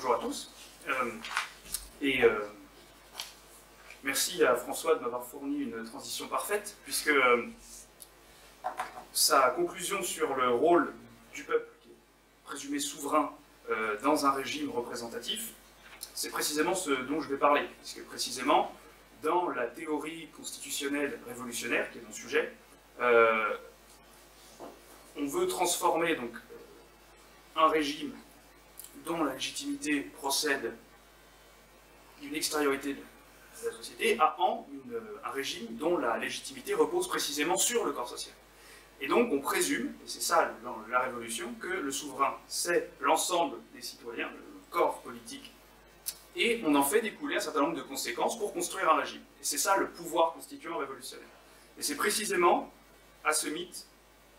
Bonjour à tous. Merci à François de m'avoir fourni une transition parfaite, puisque sa conclusion sur le rôle du peuple, qui est présumé souverain dans un régime représentatif, c'est précisément ce dont je vais parler, puisque précisément, dans la théorie constitutionnelle révolutionnaire, qui est mon sujet, on veut transformer donc un régime dont la légitimité procède d'une extériorité de la société à un régime dont la légitimité repose précisément sur le corps social. Et donc on présume, et c'est ça la révolution, que le souverain c'est l'ensemble des citoyens, le corps politique, et on en fait découler un certain nombre de conséquences pour construire un régime. Et c'est ça le pouvoir constituant révolutionnaire. Et c'est précisément à ce mythe,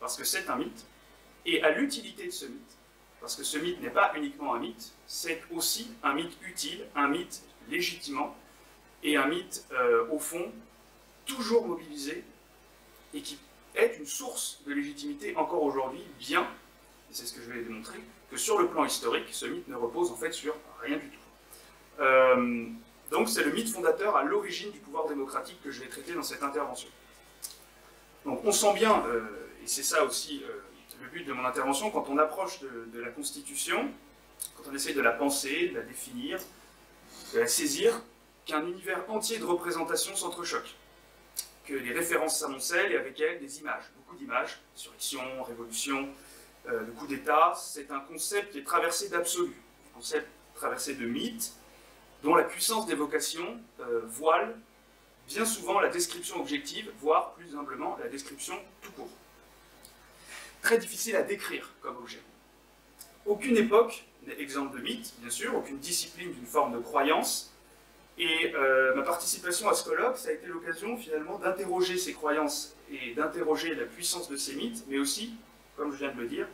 parce que c'est un mythe, et à l'utilité de ce mythe, parce que ce mythe n'est pas uniquement un mythe, c'est aussi un mythe utile, un mythe légitimant, et un mythe, au fond, toujours mobilisé, et qui est une source de légitimité encore aujourd'hui, bien, et c'est ce que je vais démontrer, que sur le plan historique, ce mythe ne repose en fait sur rien du tout. Donc c'est le mythe fondateur à l'origine du pouvoir démocratique que je vais traiter dans cette intervention. Donc on sent bien, et c'est ça aussi le but de mon intervention, quand on approche de la Constitution, quand on essaie de la penser, de la définir, de la saisir, qu'un univers entier de représentation s'entrechoque, que les références s'amoncellent et avec elles des images, beaucoup d'images, insurrection, révolution, de coup d'État. C'est un concept qui est traversé d'absolu, un concept traversé de mythes, dont la puissance d'évocation voile bien souvent la description objective, voire plus humblement la description tout court. Très difficile à décrire comme objet. Aucune époque n'est exempte de mythe, bien sûr, aucune discipline d'une forme de croyance, et ma participation à ce colloque, ça a été l'occasion finalement d'interroger ces croyances et d'interroger la puissance de ces mythes, mais aussi, comme je viens de le dire,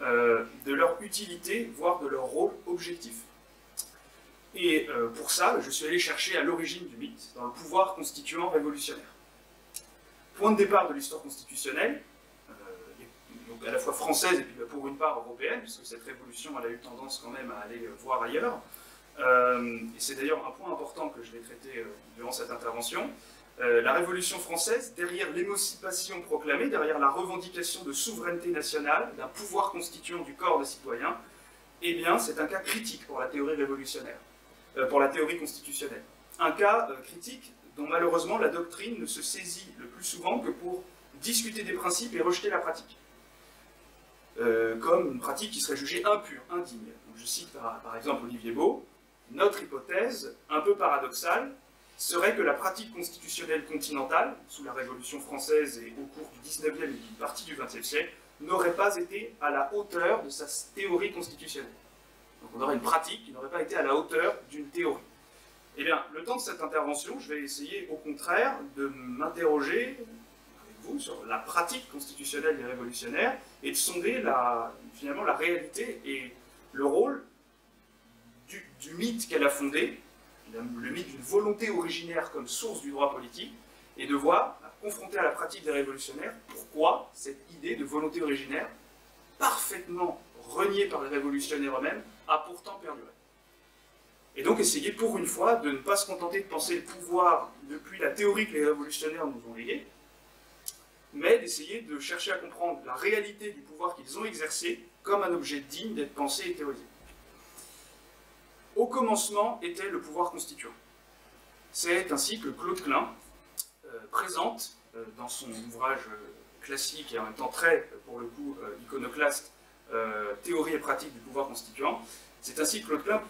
de leur utilité, voire de leur rôle objectif. Et pour ça, je suis allé chercher à l'origine du mythe, dans le pouvoir constituant révolutionnaire. Point de départ de l'histoire constitutionnelle, donc à la fois française et puis pour une part européenne, puisque cette révolution elle a eu tendance quand même à aller voir ailleurs. Et c'est d'ailleurs un point important que je vais traiter durant cette intervention. La Révolution française, derrière l'émancipation proclamée, derrière la revendication de souveraineté nationale, d'un pouvoir constituant du corps des citoyens, eh bien c'est un cas critique pour la théorie révolutionnaire, pour la théorie constitutionnelle. Un cas critique dont malheureusement la doctrine ne se saisit le plus souvent que pour discuter des principes et rejeter la pratique. Comme une pratique qui serait jugée impure, indigne. Donc, je cite par exemple Olivier Beau. Notre hypothèse, un peu paradoxale, serait que la pratique constitutionnelle continentale, sous la Révolution française et au cours du XIXe et d'une partie du XXe siècle, n'aurait pas été à la hauteur de sa théorie constitutionnelle. Donc on aurait une pratique qui n'aurait pas été à la hauteur d'une théorie. Eh bien, le temps de cette intervention, je vais essayer au contraire de m'interroger avec vous sur la pratique constitutionnelle des révolutionnaires et de sonder finalement la réalité et le rôle du mythe qu'elle a fondé, le mythe d'une volonté originaire comme source du droit politique, et de voir, confronté à la pratique des révolutionnaires, pourquoi cette idée de volonté originaire, parfaitement reniée par les révolutionnaires eux-mêmes, a pourtant perduré. Et donc essayer pour une fois de ne pas se contenter de penser le pouvoir depuis la théorie que les révolutionnaires nous ont léguée, mais d'essayer de chercher à comprendre la réalité du pouvoir qu'ils ont exercé comme un objet digne d'être pensé et théorisé. Au commencement était le pouvoir constituant. C'est ainsi que Claude Klein présente dans son ouvrage classique et en même temps très, pour le coup, iconoclaste, Théorie et pratique du pouvoir constituant. C'est ainsi que Claude Klein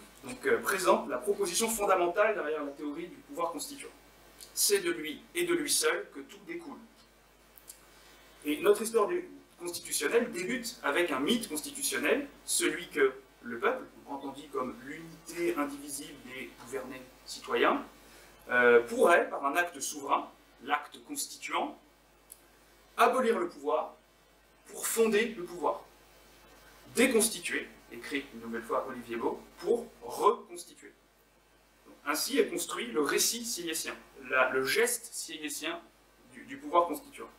présente la proposition fondamentale derrière la théorie du pouvoir constituant. C'est de lui et de lui seul que tout découle. Et notre histoire constitutionnelle débute avec un mythe constitutionnel, celui que le peuple, entendu comme l'unité indivisible des gouvernés citoyens, pourrait, par un acte souverain, l'acte constituant, abolir le pouvoir pour fonder le pouvoir, déconstituer, écrit une nouvelle fois Olivier Beau, pour reconstituer. Donc, ainsi est construit le récit sieyésien, le geste sieyésien du pouvoir constituant.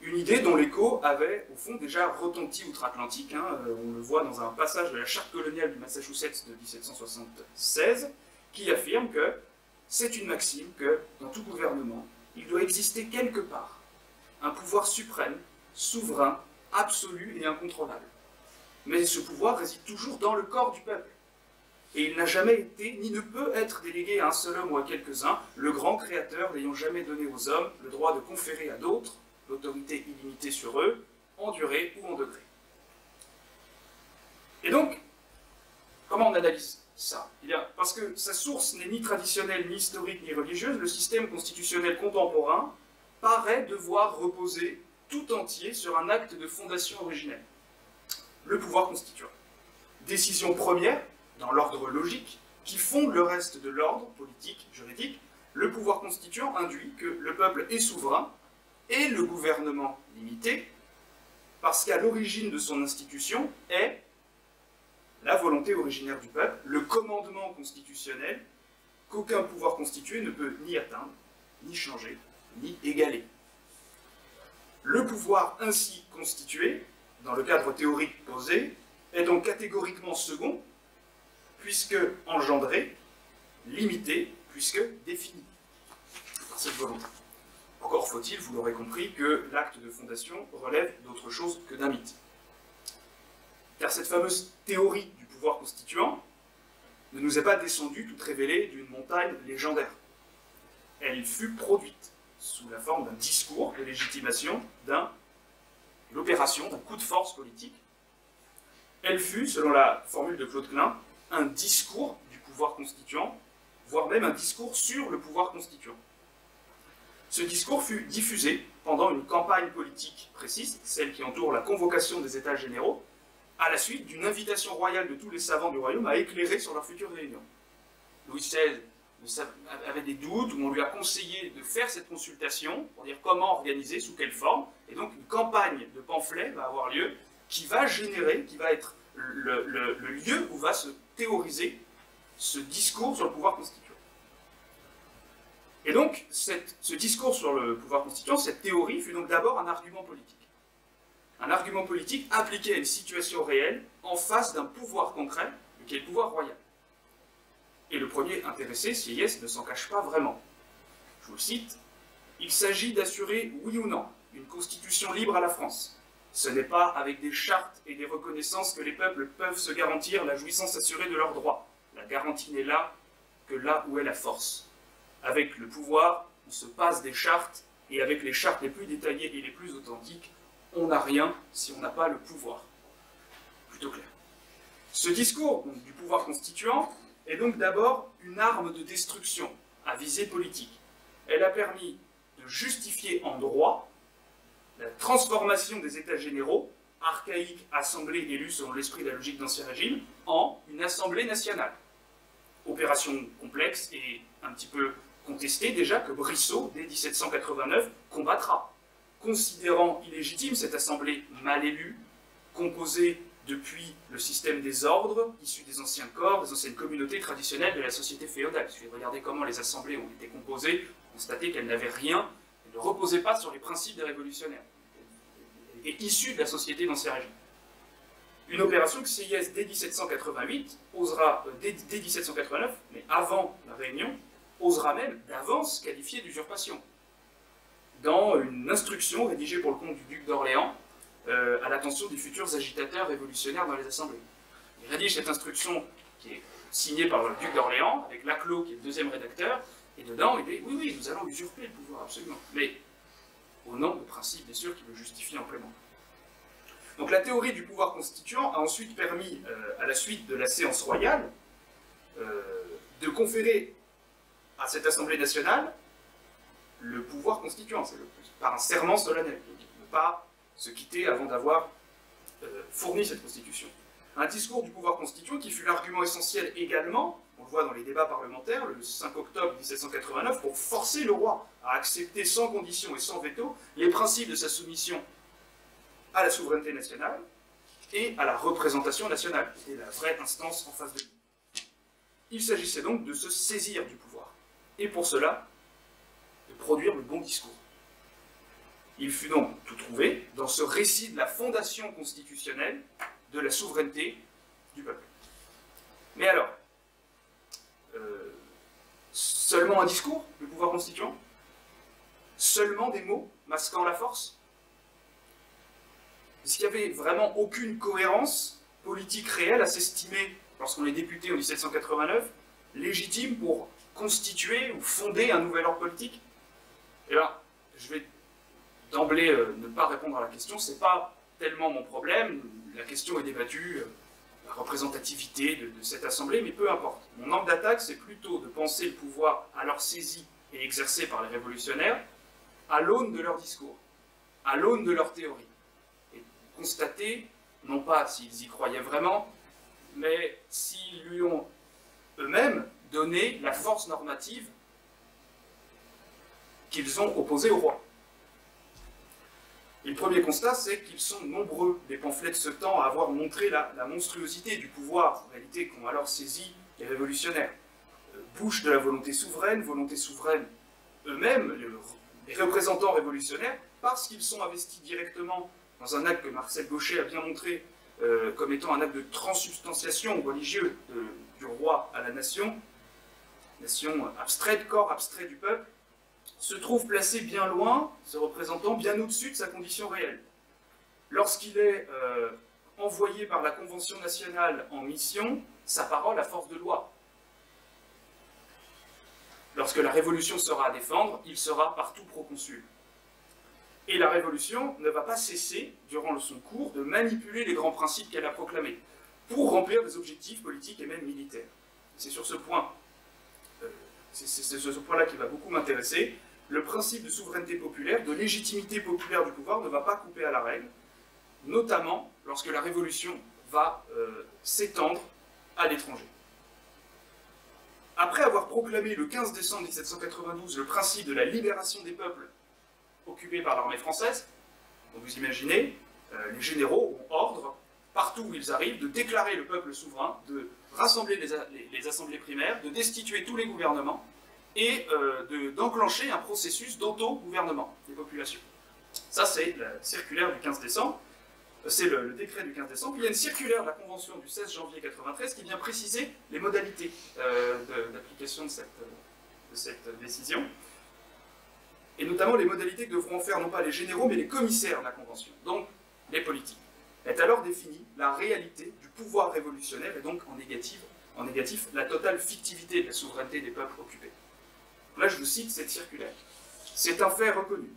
Une idée dont l'écho avait, au fond, déjà retenti outre-Atlantique. On le voit dans un passage de la charte coloniale du Massachusetts de 1776, qui affirme que c'est une maxime que, dans tout gouvernement, il doit exister quelque part un pouvoir suprême, souverain, absolu et incontrôlable. Mais ce pouvoir réside toujours dans le corps du peuple. Et il n'a jamais été, ni ne peut être délégué à un seul homme ou à quelques-uns, le grand créateur n'ayant jamais donné aux hommes le droit de conférer à d'autres l'autorité illimitée sur eux, en durée ou en degré. Et donc, comment on analyse ça? Parce que sa source n'est ni traditionnelle, ni historique, ni religieuse, le système constitutionnel contemporain paraît devoir reposer tout entier sur un acte de fondation originel, le pouvoir constituant. Décision première, dans l'ordre logique, qui fonde le reste de l'ordre politique, juridique, le pouvoir constituant induit que le peuple est souverain et le gouvernement limité, parce qu'à l'origine de son institution est la volonté originaire du peuple, le commandement constitutionnel qu'aucun pouvoir constitué ne peut ni atteindre, ni changer, ni égaler. Le pouvoir ainsi constitué, dans le cadre théorique posé, est donc catégoriquement second, puisque engendré, limité, puisque défini par cette volonté. Encore faut-il, vous l'aurez compris, que l'acte de fondation relève d'autre chose que d'un mythe. Car cette fameuse théorie du pouvoir constituant ne nous est pas descendue toute révélée d'une montagne légendaire. Elle fut produite sous la forme d'un discours de légitimation d'une opération, d'un coup de force politique. Elle fut, selon la formule de Claude Klein, un discours du pouvoir constituant, voire même un discours sur le pouvoir constituant. Ce discours fut diffusé pendant une campagne politique précise, celle qui entoure la convocation des États généraux, à la suite d'une invitation royale de tous les savants du royaume à éclairer sur leur future réunion. Louis XVI avait des doutes, où on lui a conseillé de faire cette consultation pour dire comment organiser, sous quelle forme, et donc une campagne de pamphlets va avoir lieu qui va générer, qui va être le lieu où va se théoriser ce discours sur le pouvoir constituant. Et donc, ce discours sur le pouvoir constituant, cette théorie, fut donc d'abord un argument politique. Un argument politique appliqué à une situation réelle en face d'un pouvoir concret, qui est le pouvoir royal. Et le premier intéressé, Sieyès, ne s'en cache pas vraiment. Je vous le cite, « Il s'agit d'assurer, oui ou non, une constitution libre à la France. Ce n'est pas avec des chartes et des reconnaissances que les peuples peuvent se garantir la jouissance assurée de leurs droits. La garantie n'est là que là où est la force. Avec le pouvoir, on se passe des chartes, et avec les chartes les plus détaillées et les plus authentiques, on n'a rien si on n'a pas le pouvoir. » Plutôt clair. Ce discours donc, du pouvoir constituant est donc d'abord une arme de destruction à visée politique. Elle a permis de justifier en droit la transformation des États généraux, archaïque assemblée élue selon l'esprit de la logique d'Ancien Régime, en une assemblée nationale. Opération complexe et un petit peu contestée déjà que Brissot, dès 1789, combattra, considérant illégitime cette assemblée mal élue, composée depuis le système des ordres, issu des anciens corps, des anciennes communautés traditionnelles de la société féodale. Il suffit de regarder comment les assemblées ont été composées, constater qu'elles n'avaient rien, elles ne reposaient pas sur les principes des révolutionnaires. Elles étaient issues de la société d'Ancien Régime. Une opération que Sieyès, dès 1788, osera, dès 1789, mais avant la Réunion, osera même d'avance qualifier d'usurpation. Dans une instruction rédigée pour le compte du duc d'Orléans, à l'attention des futurs agitateurs révolutionnaires dans les assemblées. Il rédige cette instruction qui est signée par le duc d'Orléans, avec Laclos qui est le deuxième rédacteur, et dedans il dit « Oui, oui, nous allons usurper le pouvoir, absolument. » Mais au nom de principes, bien sûr, qui le justifient amplement. Donc la théorie du pouvoir constituant a ensuite permis, à la suite de la séance royale, de conférer à cette Assemblée nationale le pouvoir constituant, par un serment solennel, donc ne pas se quitter avant d'avoir fourni cette constitution. Un discours du pouvoir constituant qui fut l'argument essentiel également, on le voit dans les débats parlementaires, le 5 octobre 1789, pour forcer le roi à accepter sans condition et sans veto les principes de sa soumission à la souveraineté nationale et à la représentation nationale, qui était la vraie instance en face de lui. Il s'agissait donc de se saisir du pouvoir, et pour cela, de produire le bon discours. Il fut donc tout trouvé dans ce récit de la fondation constitutionnelle de la souveraineté du peuple. Mais alors, seulement un discours, le pouvoir constituant? Seulement des mots masquant la force? Est-ce qu'il n'y avait vraiment aucune cohérence politique réelle à s'estimer, lorsqu'on est député en 1789, légitime pour constituer ou fonder un nouvel ordre politique? Et là, je vais d'emblée ne pas répondre à la question, c'est pas tellement mon problème, la question est débattue, la représentativité de cette assemblée, mais peu importe. Mon angle d'attaque, c'est plutôt de penser le pouvoir alors saisi et exercé par les révolutionnaires à l'aune de leur discours, à l'aune de leur théorie, et constater, non pas s'ils y croyaient vraiment, mais s'ils lui ont eux-mêmes donné la force normative qu'ils ont opposée au roi. Et le premier constat, c'est qu'ils sont nombreux, les pamphlets de ce temps, à avoir montré la monstruosité du pouvoir, en réalité, qu'ont alors saisi les révolutionnaires. Bouche de la volonté souveraine eux-mêmes, les représentants révolutionnaires, parce qu'ils sont investis directement dans un acte que Marcel Gauchet a bien montré comme étant un acte de transsubstantiation religieux du roi à la nation abstraite, corps abstrait du peuple, se trouve placé bien loin, ce représentant bien au-dessus de sa condition réelle. Lorsqu'il est envoyé par la Convention nationale en mission, sa parole a force de loi. Lorsque la Révolution sera à défendre, il sera partout proconsul. Et la Révolution ne va pas cesser, durant son cours, de manipuler les grands principes qu'elle a proclamés, pour remplir des objectifs politiques et même militaires. C'est sur ce point, c'est ce point-là qui va beaucoup m'intéresser. Le principe de souveraineté populaire, de légitimité populaire du pouvoir ne va pas couper à la règle, notamment lorsque la Révolution va s'étendre à l'étranger. Après avoir proclamé le 15 décembre 1792 le principe de la libération des peuples occupés par l'armée française, donc vous imaginez, les généraux ont ordre, partout où ils arrivent, de déclarer le peuple souverain, de rassembler les assemblées primaires, de destituer tous les gouvernements, et d'enclencher un processus d'auto-gouvernement des populations. Ça, c'est la circulaire du 15 décembre, c'est le décret du 15 décembre. Puis il y a une circulaire de la Convention du 16 janvier 93 qui vient préciser les modalités d'application de cette décision, et notamment les modalités que devront faire non pas les généraux, mais les commissaires de la Convention, donc les politiques. Est alors définie la réalité du pouvoir révolutionnaire, et donc en négatif la totale fictivité de la souveraineté des peuples occupés. Là, je vous cite cette circulaire. C'est un fait reconnu.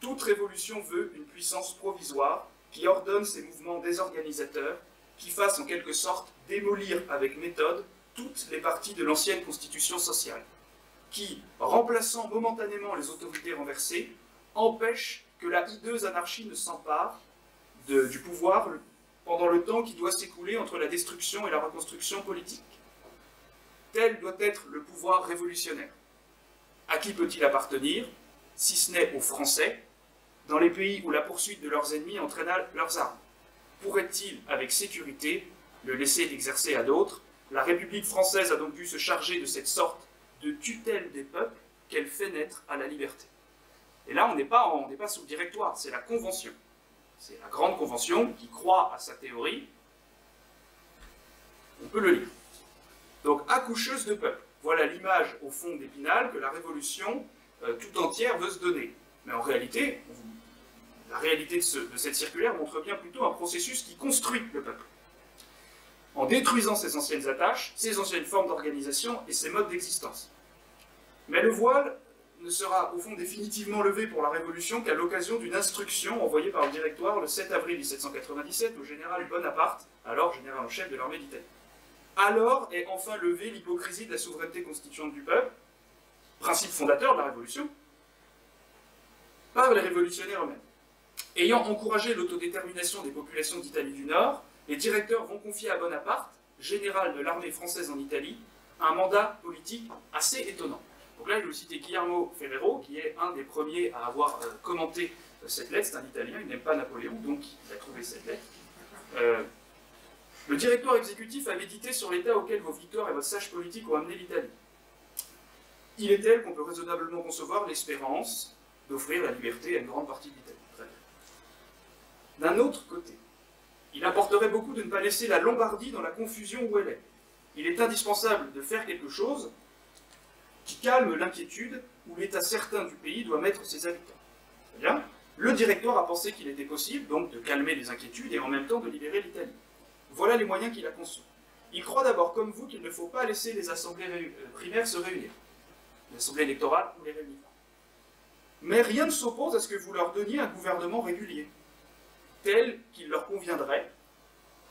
Toute révolution veut une puissance provisoire qui ordonne ses mouvements désorganisateurs, qui fasse en quelque sorte démolir avec méthode toutes les parties de l'ancienne constitution sociale, qui, remplaçant momentanément les autorités renversées, empêche que la hideuse anarchie ne s'empare du pouvoir pendant le temps qui doit s'écouler entre la destruction et la reconstruction politique. Tel doit être le pouvoir révolutionnaire. À qui peut-il appartenir, si ce n'est aux Français, dans les pays où la poursuite de leurs ennemis entraîna leurs armes? Pourrait-il, avec sécurité, le laisser exercer à d'autres? La République française a donc dû se charger de cette sorte de tutelle des peuples qu'elle fait naître à la liberté. Et là, on n'est pas sous le directoire, c'est la Convention. C'est la grande Convention qui croit à sa théorie. On peut le lire. Donc, accoucheuse de peuple. Voilà l'image, au fond d'Épinal, que la Révolution tout entière veut se donner. Mais en réalité, la réalité de cette circulaire montre bien plutôt un processus qui construit le peuple. En détruisant ses anciennes attaches, ses anciennes formes d'organisation et ses modes d'existence. Mais le voile ne sera au fond définitivement levé pour la Révolution qu'à l'occasion d'une instruction envoyée par le Directoire le 7 avril 1797 au général Bonaparte, alors général en chef de l'armée d'Italie. Alors est enfin levée l'hypocrisie de la souveraineté constituante du peuple, principe fondateur de la Révolution, par les révolutionnaires eux-mêmes. Ayant encouragé l'autodétermination des populations d'Italie du Nord, les directeurs vont confier à Bonaparte, général de l'armée française en Italie, un mandat politique assez étonnant. Donc là, je vais vous citer Guillermo Ferrero, qui est un des premiers à avoir commenté cette lettre. C'est un Italien, il n'aime pas Napoléon, donc il a trouvé cette lettre. Le directoire exécutif a médité sur l'état auquel vos victoires et votre sage politique ont amené l'Italie. Il est tel qu'on peut raisonnablement concevoir l'espérance d'offrir la liberté à une grande partie de l'Italie. D'un autre côté, il importerait beaucoup de ne pas laisser la Lombardie dans la confusion où elle est. Il est indispensable de faire quelque chose qui calme l'inquiétude où l'État certain du pays doit mettre ses habitants. Très bien. Le directoire a pensé qu'il était possible, donc, de calmer les inquiétudes et en même temps de libérer l'Italie. Voilà les moyens qu'il a conçus. Il croit d'abord, comme vous, qu'il ne faut pas laisser les assemblées primaires se réunir. L'assemblée électorale, on les réunit pas. Mais rien ne s'oppose à ce que vous leur donniez un gouvernement régulier, tel qu'il leur conviendrait,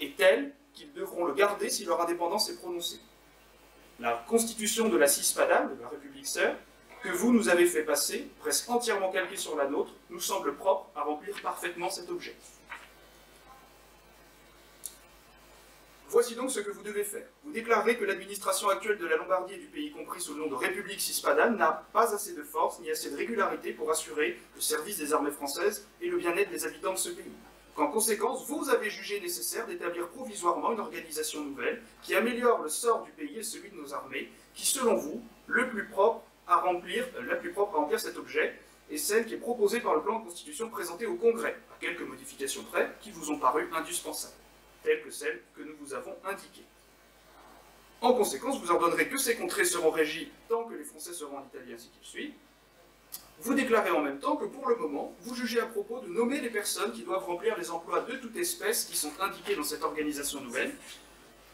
et tel qu'ils devront le garder si leur indépendance est prononcée. La constitution de la Cispadane, de la République sœur, que vous nous avez fait passer, presque entièrement calquée sur la nôtre, nous semble propre à remplir parfaitement cet objet. Voici donc ce que vous devez faire. Vous déclarerez que l'administration actuelle de la Lombardie et du pays compris sous le nom de République Cispadane n'a pas assez de force ni assez de régularité pour assurer le service des armées françaises et le bien-être des habitants de ce pays. Qu'en conséquence, vous avez jugé nécessaire d'établir provisoirement une organisation nouvelle qui améliore le sort du pays et celui de nos armées, qui, selon vous, la plus propre à remplir cet objet, est celle qui est proposée par le plan de constitution présenté au Congrès, à quelques modifications près qui vous ont paru indispensables, telles que celles que nous vous avons indiquées. En conséquence, vous ordonnerez que ces contrées seront régies tant que les Français seront en Italie ainsi qu'il suit. Vous déclarez en même temps que pour le moment, vous jugez à propos de nommer les personnes qui doivent remplir les emplois de toute espèce qui sont indiqués dans cette organisation nouvelle,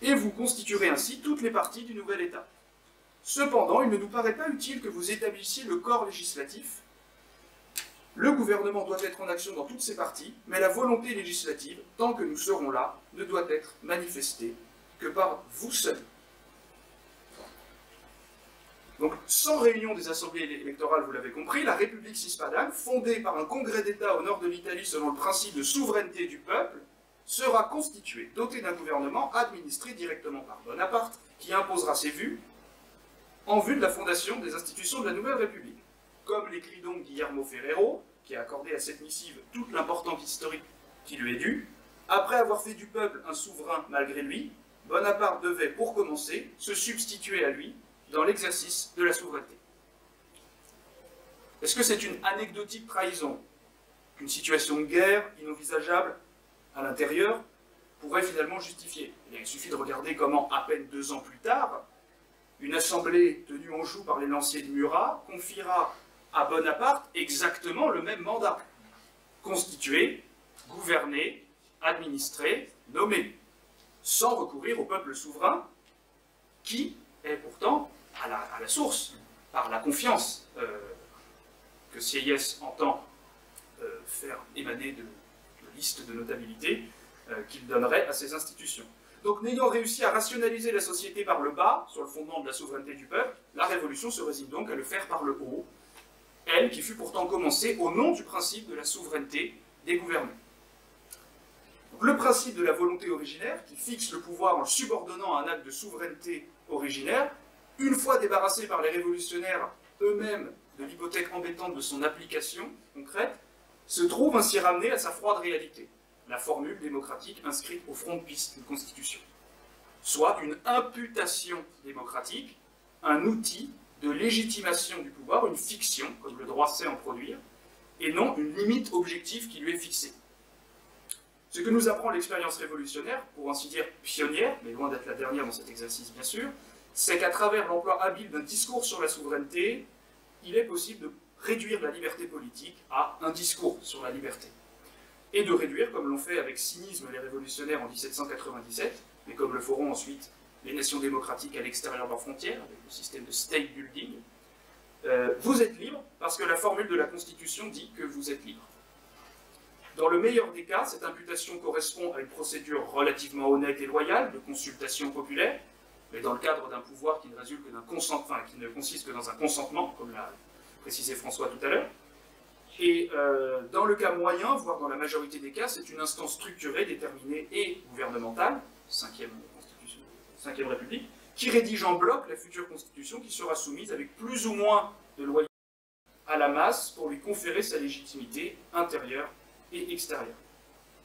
et vous constituerez ainsi toutes les parties du nouvel État. Cependant, il ne nous paraît pas utile que vous établissiez le corps législatif. Le gouvernement doit être en action dans toutes ses parties, mais la volonté législative, tant que nous serons là, ne doit être manifestée que par vous seuls. Donc, sans réunion des assemblées électorales, vous l'avez compris, la République Cispadane, fondée par un congrès d'État au nord de l'Italie selon le principe de souveraineté du peuple, sera constituée, dotée d'un gouvernement administré directement par Bonaparte, qui imposera ses vues en vue de la fondation des institutions de la Nouvelle République. Comme l'écrit donc Guillermo Ferrero, qui a accordé à cette missive toute l'importance historique qui lui est due, après avoir fait du peuple un souverain malgré lui, Bonaparte devait, pour commencer, se substituer à lui dans l'exercice de la souveraineté. Est-ce que c'est une anecdotique trahison qu'une situation de guerre inenvisageable à l'intérieur pourrait finalement justifier? Il suffit de regarder comment, à peine 2 ans plus tard, une assemblée tenue en joue par les lanciers de Murat confiera à Bonaparte exactement le même mandat. Constituer, gouverner, administrer, nommer, sans recourir au peuple souverain qui est pourtant à la source, par la confiance que Sieyès entend faire émaner de listes de notabilité qu'il donnerait à ces institutions. Donc, n'ayant réussi à rationaliser la société par le bas, sur le fondement de la souveraineté du peuple, la Révolution se résigne donc à le faire par le haut, elle qui fut pourtant commencée au nom du principe de la souveraineté des gouvernés. Donc, le principe de la volonté originaire, qui fixe le pouvoir en le subordonnant à un acte de souveraineté originaire, une fois débarrassé par les révolutionnaires eux-mêmes de l'hypothèque embêtante de son application concrète, se trouve ainsi ramené à sa froide réalité, la formule démocratique inscrite au frontispice d'une constitution, soit une imputation démocratique, un outil de légitimation du pouvoir, une fiction, comme le droit sait en produire, et non une limite objective qui lui est fixée. Ce que nous apprend l'expérience révolutionnaire, pour ainsi dire pionnière, mais loin d'être la dernière dans cet exercice bien sûr, c'est qu'à travers l'emploi habile d'un discours sur la souveraineté, il est possible de réduire la liberté politique à un discours sur la liberté. Et de réduire, comme l'ont fait avec cynisme les révolutionnaires en 1797, mais comme le feront ensuite les nations démocratiques à l'extérieur de leurs frontières, avec le système de state building, vous êtes libre parce que la formule de la Constitution dit que vous êtes libre. Dans le meilleur des cas, cette imputation correspond à une procédure relativement honnête et loyale de consultation populaire, mais dans le cadre d'un pouvoir qui ne résulte que d'un consentement, qui ne consiste que dans un consentement, comme l'a précisé François tout à l'heure. Et dans le cas moyen, voire dans la majorité des cas, c'est une instance structurée, déterminée et gouvernementale, 5e République, qui rédige en bloc la future Constitution qui sera soumise avec plus ou moins de loyauté à la masse pour lui conférer sa légitimité intérieure et extérieure.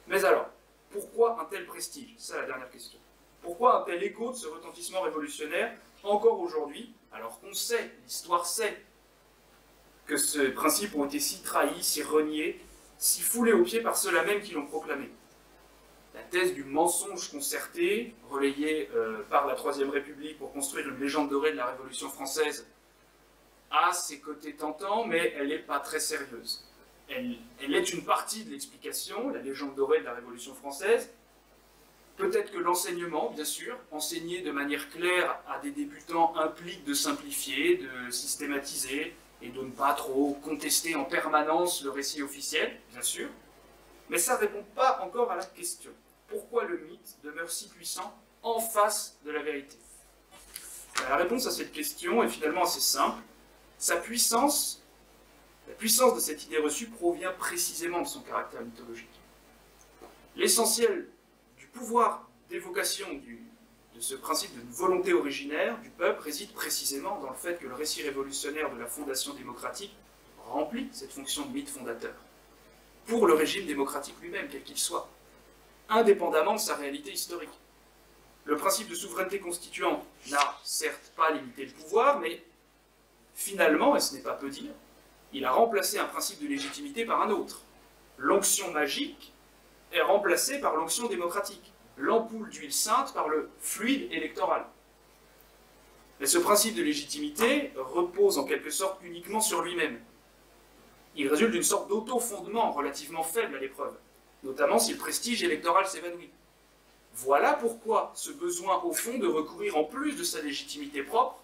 Mais alors, pourquoi un tel prestige? C'est ça la dernière question. Pourquoi un tel écho de ce retentissement révolutionnaire encore aujourd'hui, alors qu'on sait, l'histoire sait, que ces principes ont été si trahis, si reniés, si foulés aux pieds par ceux-là même qui l'ont proclamé. La thèse du mensonge concerté, relayée par la Troisième République pour construire une légende dorée de la Révolution française, a ses côtés tentants, mais elle n'est pas très sérieuse. Elle est une partie de l'explication, la légende dorée de la Révolution française. Peut-être que l'enseignement, bien sûr, enseigner de manière claire à des débutants implique de simplifier, de systématiser, et de ne pas trop contester en permanence le récit officiel, bien sûr. Mais ça ne répond pas encore à la question. Pourquoi le mythe demeure si puissant en face de la vérité? La réponse à cette question est finalement assez simple. La puissance de cette idée reçue provient précisément de son caractère mythologique. L'essentiel du pouvoir d'évocation de ce principe de volonté originaire du peuple réside précisément dans le fait que le récit révolutionnaire de la fondation démocratique remplit cette fonction de mythe fondateur pour le régime démocratique lui-même, quel qu'il soit, indépendamment de sa réalité historique. Le principe de souveraineté constituante n'a certes pas limité le pouvoir, mais finalement, et ce n'est pas peu dire, il a remplacé un principe de légitimité par un autre. L'onction magique est remplacée par l'onction démocratique, l'ampoule d'huile sainte par le fluide électoral. Mais ce principe de légitimité repose en quelque sorte uniquement sur lui-même. Il résulte d'une sorte d'auto-fondement relativement faible à l'épreuve, notamment si le prestige électoral s'évanouit. Voilà pourquoi ce besoin au fond de recourir en plus de sa légitimité propre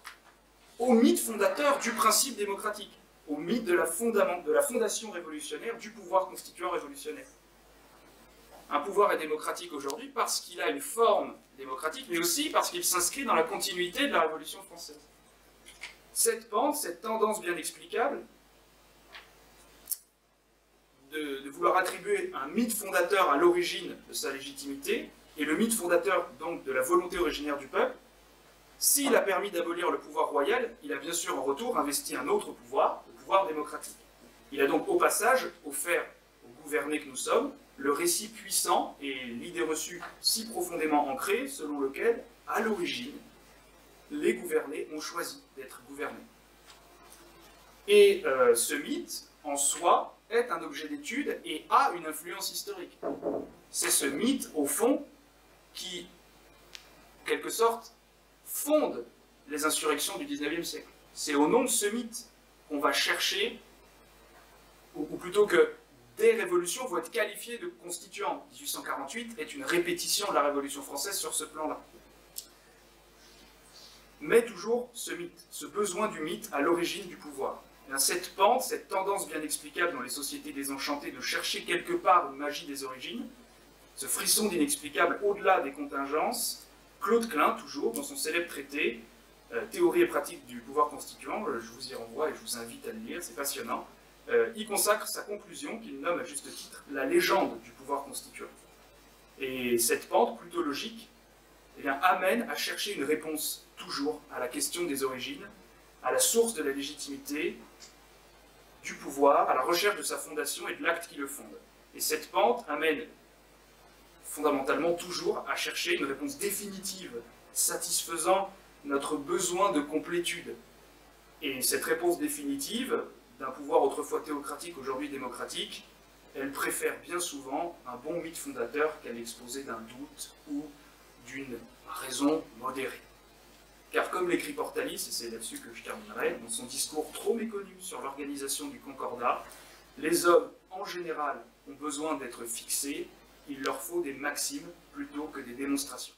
au mythe fondateur du principe démocratique, au mythe de la fondation révolutionnaire du pouvoir constituant révolutionnaire. Un pouvoir est démocratique aujourd'hui parce qu'il a une forme démocratique, mais aussi parce qu'il s'inscrit dans la continuité de la Révolution française. Cette pente, cette tendance bien explicable, de vouloir attribuer un mythe fondateur à l'origine de sa légitimité, et le mythe fondateur donc de la volonté originaire du peuple, s'il a permis d'abolir le pouvoir royal, il a bien sûr en retour investi un autre pouvoir, le pouvoir démocratique. Il a donc au passage offert aux gouvernés que nous sommes le récit puissant et l'idée reçue si profondément ancrée selon lequel, à l'origine, les gouvernés ont choisi d'être gouvernés. Et ce mythe, en soi, est un objet d'étude et a une influence historique. C'est ce mythe, au fond, qui, en quelque sorte, fonde les insurrections du XIXe siècle. C'est au nom de ce mythe qu'on va chercher, ou plutôt que des révolutions vont être qualifiées de constituantes. 1848 est une répétition de la Révolution française sur ce plan-là. Mais toujours ce mythe, ce besoin du mythe à l'origine du pouvoir. Et cette pente, cette tendance bien explicable dans les sociétés désenchantées de chercher quelque part une magie des origines, ce frisson d'inexplicable au-delà des contingences, Claude Klein, toujours, dans son célèbre traité « Théorie et pratique du pouvoir constituant », je vous y renvoie et je vous invite à le lire, c'est passionnant, il consacre sa conclusion, qu'il nomme à juste titre « La légende du pouvoir constituant ». Et cette pente, plutôt logique, eh bien, amène à chercher une réponse, toujours, à la question des origines, à la source de la légitimité, du pouvoir, à la recherche de sa fondation et de l'acte qui le fonde. Et cette pente amène fondamentalement toujours à chercher une réponse définitive, satisfaisant notre besoin de complétude. Et cette réponse définitive, d'un pouvoir autrefois théocratique, aujourd'hui démocratique, elle préfère bien souvent un bon mythe fondateur qu'à l'exposé d'un doute ou d'une raison modérée. Car comme l'écrit Portalis, et c'est là-dessus que je terminerai, dans son discours trop méconnu sur l'organisation du Concordat, les hommes, en général, ont besoin d'être fixés, il leur faut des maximes plutôt que des démonstrations.